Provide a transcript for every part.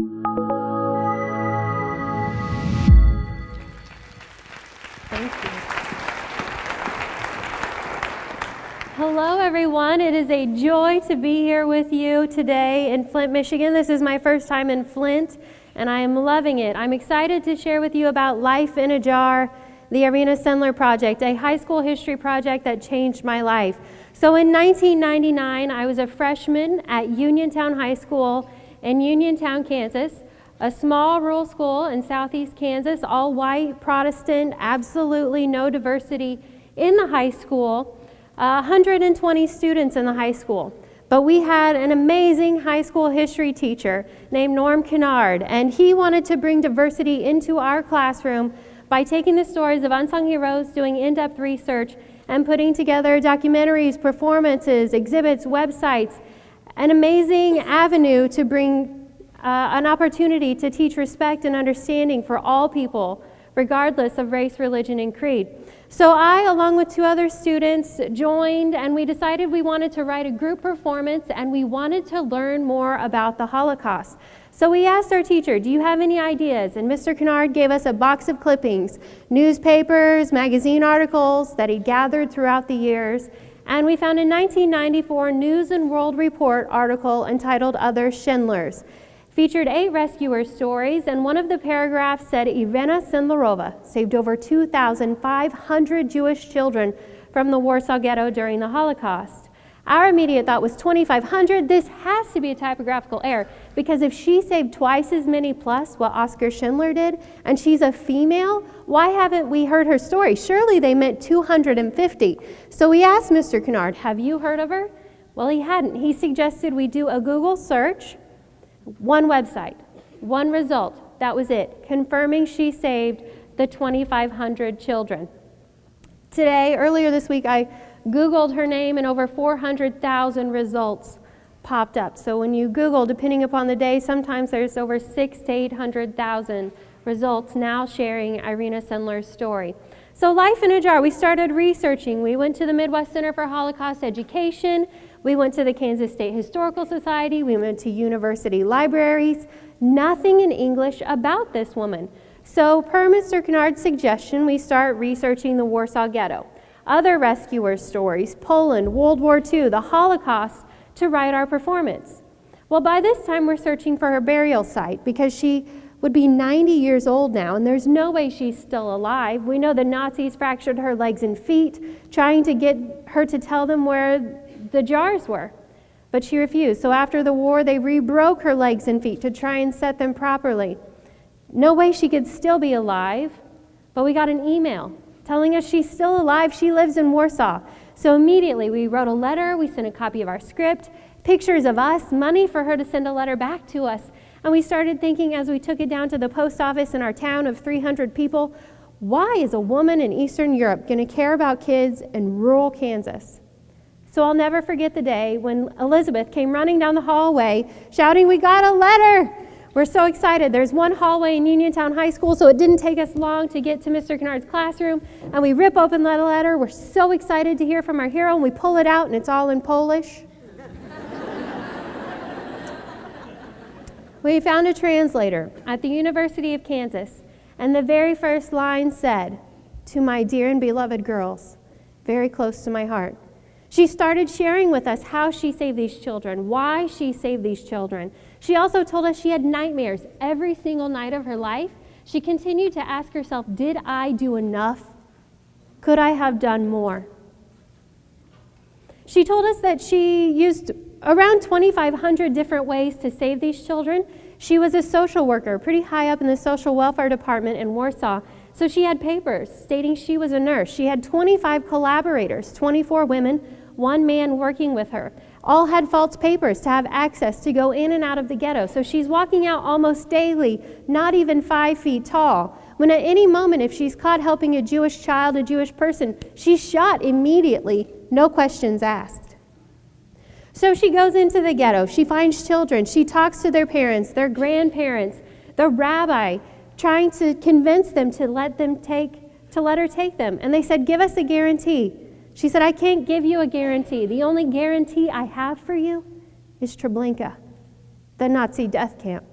Thank you. Hello, everyone. It is a joy to be here with you today in Flint, Michigan. This is my first time in Flint, and I am loving it. I'm excited to share with you about Life in a Jar, the Irena Sendler project, a high school history project that changed my life. So in 1999, I was a freshman at Uniontown High School in Uniontown, Kansas, a small rural school in southeast Kansas, all white, Protestant, absolutely no diversity in the high school. 120 students in the high school. But we had an amazing high school history teacher named Norm Kennard, and he wanted to bring diversity into our classroom by taking the stories of unsung heroes, doing in-depth research, and putting together documentaries, performances, exhibits, websites, an amazing avenue to bring an opportunity to teach respect and understanding for all people, regardless of race, religion, and creed. So I, along with two other students, joined, and we decided we wanted to write a group performance, and we wanted to learn more about the Holocaust. So we asked our teacher, do you have any ideas? And Mr. Kennard gave us a box of clippings, newspapers, magazine articles that he'd gathered throughout the years, and we found a 1994 News and World Report article entitled Other Schindlers. Featured 8 rescuer stories, and one of the paragraphs said Irena Sendler saved over 2,500 Jewish children from the Warsaw Ghetto during the Holocaust. Our immediate thought was 2,500. This has to be a typographical error, because if she saved twice as many plus what Oskar Schindler did, and she's a female, why haven't we heard her story? Surely they meant 250. So we asked Mr. Kennard, have you heard of her? Well, he hadn't. He suggested we do a Google search. One website, one result, that was it, confirming she saved the 2,500 children. Earlier this week, I Googled her name and over 400,000 results popped up. So when you Google, depending upon the day, sometimes there's over 600,000 to 800,000 results now sharing Irena Sendler's story. So Life in a Jar, we started researching. We went to the Midwest Center for Holocaust Education. We went to the Kansas State Historical Society. We went to university libraries. Nothing in English about this woman. So per Mr. Kennard's suggestion, we start researching the Warsaw Ghetto, other rescuer stories, Poland, World War II, the Holocaust, to write our performance. Well, by this time, we're searching for her burial site because she would be 90 years old now, and there's no way she's still alive. We know the Nazis fractured her legs and feet, trying to get her to tell them where the jars were, but she refused. So after the war, they re-broke her legs and feet to try and set them properly. No way she could still be alive, but we got an email telling us she's still alive. She lives in Warsaw. So immediately we wrote a letter, we sent a copy of our script, pictures of us, money for her to send a letter back to us. And we started thinking as we took it down to the post office in our town of 300 people, why is a woman in Eastern Europe going to care about kids in rural Kansas? So I'll never forget the day when Elizabeth came running down the hallway shouting, "We got a letter!" We're so excited. There's one hallway in Uniontown High School, so it didn't take us long to get to Mr. Kennard's classroom, and we rip open the letter. We're so excited to hear from our hero, and we pull it out, and it's all in Polish. We found a translator at the University of Kansas, and the very first line said, "To my dear and beloved girls," very close to my heart. She started sharing with us how she saved these children, why she saved these children. She also told us she had nightmares every single night of her life. She continued to ask herself, did I do enough? Could I have done more? She told us that she used around 2,500 different ways to save these children. She was a social worker, pretty high up in the social welfare department in Warsaw. So she had papers stating she was a nurse. She had 25 collaborators, 24 women, 1 man working with her. All had false papers to have access to go in and out of the ghetto. So she's walking out almost daily, not even 5 feet tall, when at any moment, if she's caught helping a Jewish child, a Jewish person, she's shot immediately, no questions asked. So she goes into the ghetto. She finds children. She talks to their parents, their grandparents, the rabbi, trying to convince them to let her take them. And they said, "Give us a guarantee." She said, "I can't give you a guarantee. The only guarantee I have for you is Treblinka, the Nazi death camp."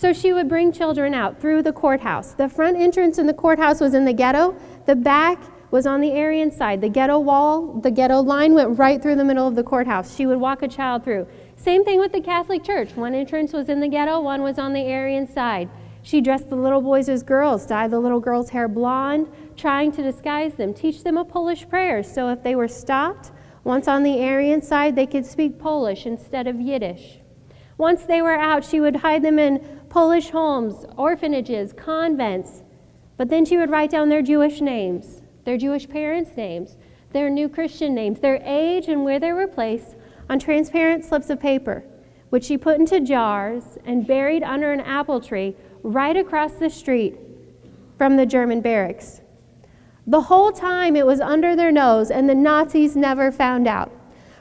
So she would bring children out through the courthouse. The front entrance in the courthouse was in the ghetto. The back was on the Aryan side. The ghetto wall, the ghetto line went right through the middle of the courthouse. She would walk a child through. Same thing with the Catholic Church. One entrance was in the ghetto, one was on the Aryan side. She dressed the little boys as girls, dyed the little girls' hair blonde, trying to disguise them, teach them a Polish prayer. So if they were stopped, once on the Aryan side, they could speak Polish instead of Yiddish. Once they were out, she would hide them in Polish homes, orphanages, convents. But then she would write down their Jewish names, their Jewish parents' names, their new Christian names, their age and where they were placed on transparent slips of paper, which she put into jars and buried under an apple tree right across the street from the German barracks. The whole time it was under their nose, and the Nazis never found out.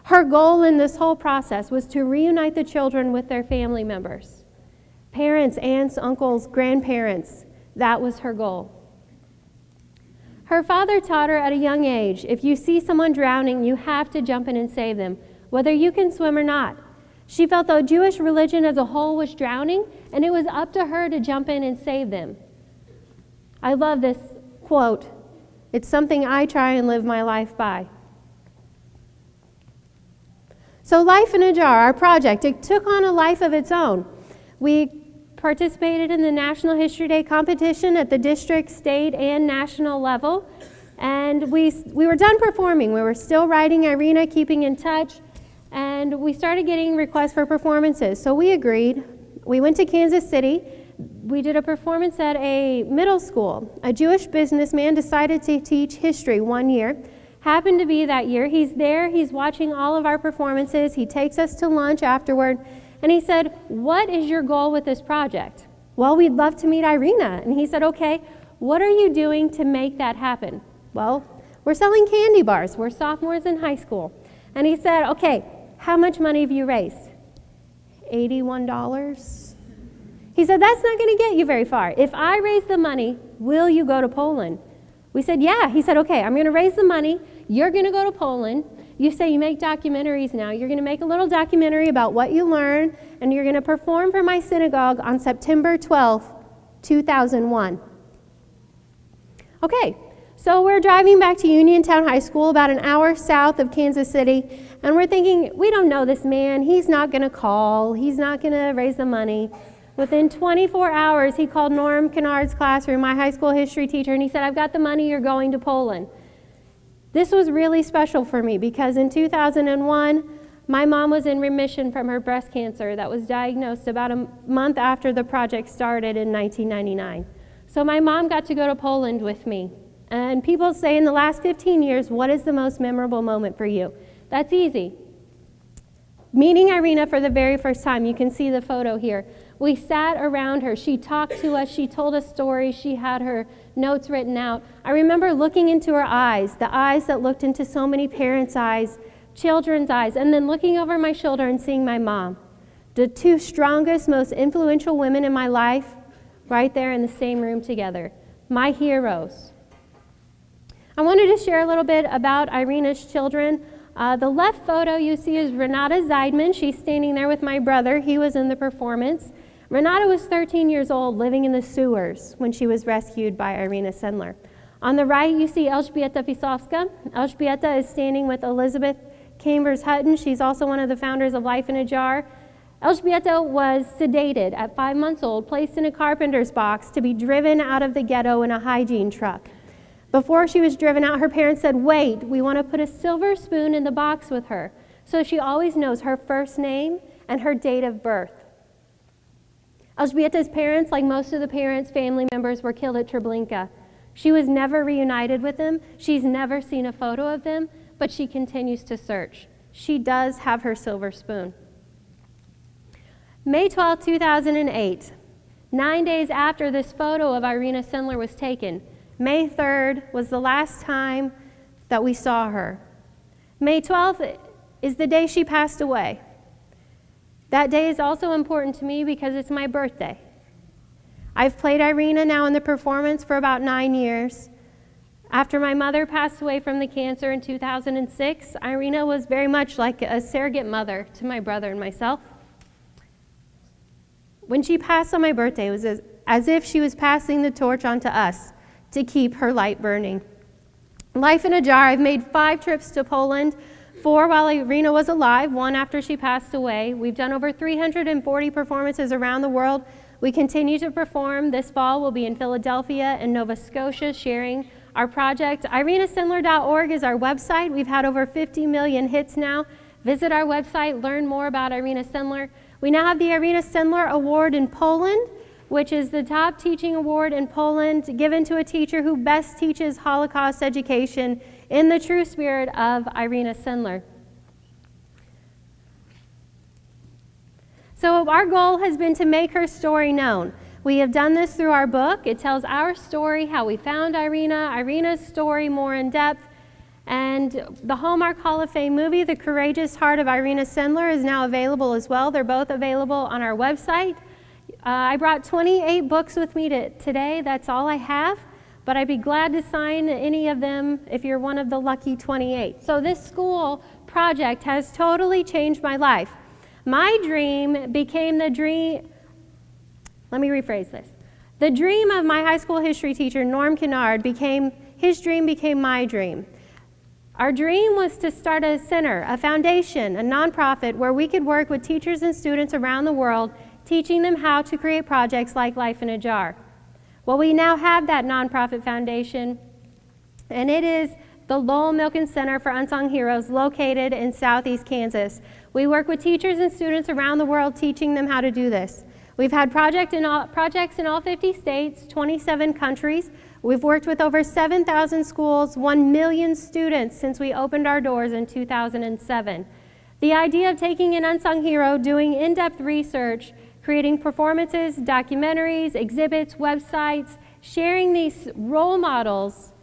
Her goal in this whole process was to reunite the children with their family members. Parents, aunts, uncles, grandparents, that was her goal. Her father taught her at a young age, if you see someone drowning, you have to jump in and save them, whether you can swim or not. She felt the Jewish religion as a whole was drowning, and it was up to her to jump in and save them. I love this quote. It's something I try and live my life by. So Life in a Jar, our project, it took on a life of its own. We participated in the National History Day competition at the district, state, and national level. And we were done performing. We were still writing Irena, keeping in touch. And we started getting requests for performances. So we agreed. We went to Kansas City. We did a performance at a middle school. A Jewish businessman decided to teach history one year. Happened to be that year. He's there. He's watching all of our performances. He takes us to lunch afterward. And he said, "What is your goal with this project?" "Well, we'd love to meet Irena." And he said, "Okay, what are you doing to make that happen?" "Well, we're selling candy bars. We're sophomores in high school." And he said, "Okay, how much money have you raised?" $81. He said, "That's not going to get you very far. If I raise the money, will you go to Poland?" We said, "Yeah." He said, "Okay, I'm going to raise the money. You're going to go to Poland. You say you make documentaries now. You're going to make a little documentary about what you learn, and you're going to perform for my synagogue on September 12th, 2001. Okay, so we're driving back to Uniontown High School, about an hour south of Kansas City, and we're thinking, we don't know this man. He's not going to call. He's not going to raise the money. Within 24 hours, he called Norm Kennard's classroom, my high school history teacher, and he said, "I've got the money. You're going to Poland." This was really special for me because in 2001, my mom was in remission from her breast cancer that was diagnosed about a month after the project started in 1999. So my mom got to go to Poland with me. And people say in the last 15 years, what is the most memorable moment for you? That's easy. Meeting Irena for the very first time, you can see the photo here. We sat around her. She talked to us. She told us stories. She had her notes written out. I remember looking into her eyes, the eyes that looked into so many parents' eyes, children's eyes, and then looking over my shoulder and seeing my mom. The two strongest, most influential women in my life right there in the same room together. My heroes. I wanted to share a little bit about Irena's children. The left photo you see is Renata Zeidman. She's standing there with my brother. He was in the performance. Renata was 13 years old, living in the sewers when she was rescued by Irena Sendler. On the right, you see Elżbieta Pisowska. Elżbieta is standing with Elizabeth Chambers Hutton. She's also one of the founders of Life in a Jar. Elżbieta was sedated at 5 months old, placed in a carpenter's box to be driven out of the ghetto in a hygiene truck. Before she was driven out, her parents said, "Wait, we want to put a silver spoon in the box with her, so she always knows her first name and her date of birth." Elżbieta's parents, like most of the parents' family members, were killed at Treblinka. She was never reunited with them. She's never seen a photo of them, but she continues to search. She does have her silver spoon. May 12, 2008, 9 days after this photo of Irena Sendler was taken, May 3rd was the last time that we saw her. May 12th is the day she passed away. That day is also important to me because it's my birthday. I've played Irena now in the performance for about 9 years. After my mother passed away from the cancer in 2006, Irena was very much like a surrogate mother to my brother and myself. When she passed on my birthday, it was as if she was passing the torch on to us to keep her light burning. Life in a jar. I've made 5 trips to Poland, 4 while Irena was alive, 1 after she passed away. We've done over 340 performances around the world. We continue to perform. This fall we'll be in Philadelphia and Nova Scotia sharing our project. IrenaSendler.org is our website. We've had over 50 million hits now. Visit our website, learn more about Irena Sendler. We now have the Irena Sendler Award in Poland, which is the top teaching award in Poland, given to a teacher who best teaches Holocaust education in the true spirit of Irena Sendler. So our goal has been to make her story known. We have done this through our book. It tells our story, how we found Irena, Irena's story more in depth, and the Hallmark Hall of Fame movie, The Courageous Heart of Irena Sendler, is now available as well. They're both available on our website. I brought 28 books with me today. That's all I have, but I'd be glad to sign any of them if you're one of the lucky 28. So this school project has totally changed my life. My dream became the dream. Let me rephrase this. The dream of my high school history teacher, Norm Kennard, his dream became my dream. Our dream was to start a center, a foundation, a nonprofit where we could work with teachers and students around the world, teaching them how to create projects like Life in a Jar. Well, we now have that nonprofit foundation, and it is the Lowell Milken Center for Unsung Heroes, located in Southeast Kansas. We work with teachers and students around the world, teaching them how to do this. We've had projects in all 50 states, 27 countries. We've worked with over 7,000 schools, 1 million students since we opened our doors in 2007. The idea of taking an unsung hero, doing in-depth research, creating performances, documentaries, exhibits, websites, sharing these role models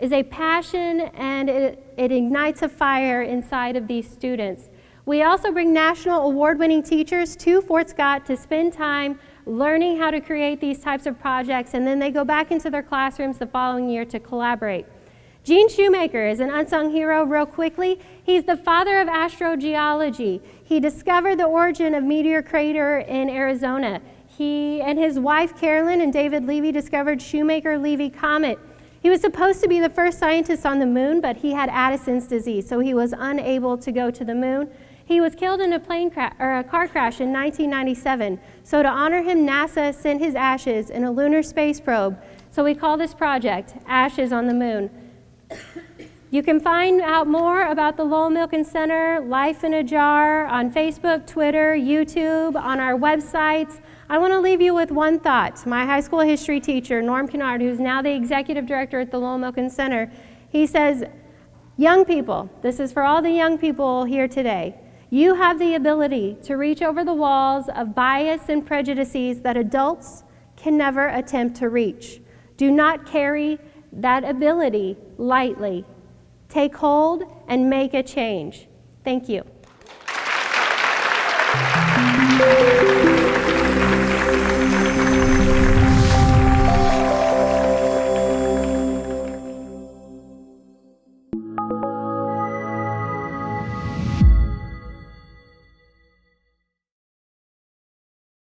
is a passion, and it ignites a fire inside of these students. We also bring national award-winning teachers to Fort Scott to spend time learning how to create these types of projects, and then they go back into their classrooms the following year to collaborate. Gene Shoemaker is an unsung hero real quickly. He's the father of astrogeology. He discovered the origin of meteor crater in Arizona. He and his wife Carolyn and David Levy discovered Shoemaker-Levy comet. He was supposed to be the first scientist on the moon, but he had Addison's disease, so he was unable to go to the moon. He was killed in a car crash in 1997. So to honor him, NASA sent his ashes in a lunar space probe. So we call this project Ashes on the Moon. You can find out more about the Lowell Milken Center, Life in a Jar, on Facebook, Twitter, YouTube, on our websites. I want to leave you with one thought. My high school history teacher, Norm Kennard, who's now the executive director at the Lowell Milken Center, he says, young people, this is for all the young people here today, you have the ability to reach over the walls of bias and prejudices that adults can never attempt to reach. Do not carry that ability lightly. Take hold and make a change. Thank you.